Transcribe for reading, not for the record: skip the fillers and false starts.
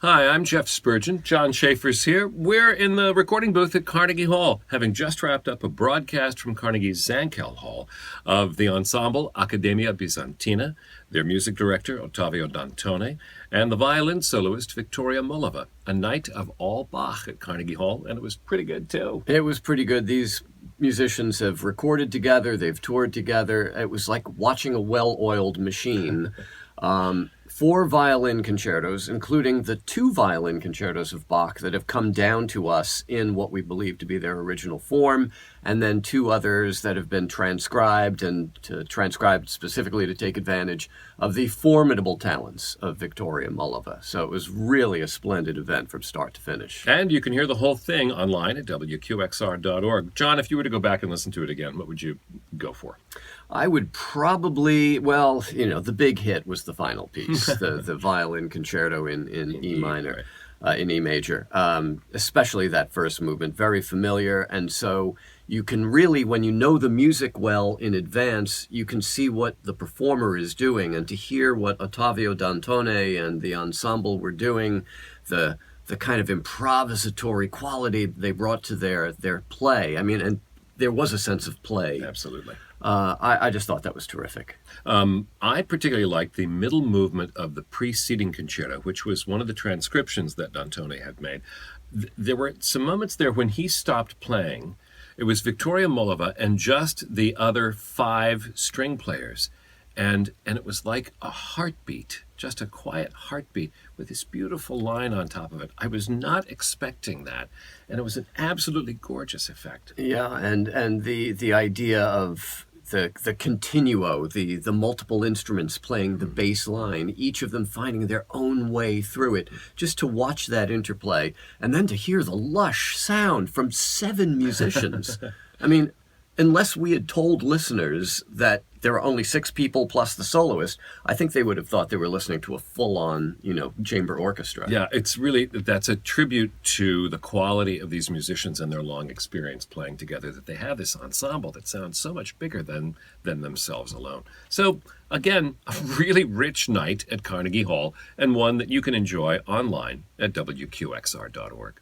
Hi, I'm Jeff Spurgeon. John Schaefer's here. We're in the recording booth at Carnegie Hall, having just wrapped up a broadcast from Carnegie's Zankel Hall of the ensemble Accademia Bizantina, their music director, Ottavio Dantone, and the violin soloist, Viktoria Mullova. A night of all Bach at Carnegie Hall, and it was pretty good, too. It was pretty good. These musicians have recorded together, they've toured together. It was like watching a well-oiled machine. 4 violin concertos, including the 2 violin concertos of Bach that have come down to us in what we believe to be their original form, and then 2 others that have been transcribed, and transcribed specifically to take advantage of the formidable talents of Viktoria Mullova. So it was really a splendid event from start to finish. And you can hear the whole thing online at WQXR.org. John, if you were to go back and listen to it again, what would you go for? I would probably, the big hit was the final piece, the violin concerto in E minor, in E major, especially that first movement, very familiar. And so you can really, when you know the music well in advance, you can see what the performer is doing. And to hear what Ottavio Dantone and the ensemble were doing, the kind of improvisatory quality they brought to their play. I mean, and there was a sense of play. Absolutely. I just thought that was terrific. I particularly liked the middle movement of the preceding concerto, which was one of the transcriptions that Dantone had made. There were some moments there when he stopped playing. It was Viktoria Mullova and just the other 5 string players. And it was like a heartbeat, just a quiet heartbeat with this beautiful line on top of it. I was not expecting that, and it was an absolutely gorgeous effect. Yeah, and the idea of the continuo, the multiple instruments playing the bass line, each of them finding their own way through it, just to watch that interplay, and then to hear the lush sound from 7 musicians. I mean, unless we had told listeners that there are only 6 people plus the soloist, I think they would have thought they were listening to a full-on, chamber orchestra. Yeah, that's a tribute to the quality of these musicians and their long experience playing together, that they have this ensemble that sounds so much bigger than themselves alone. So, again, a really rich night at Carnegie Hall, and one that you can enjoy online at WQXR.org.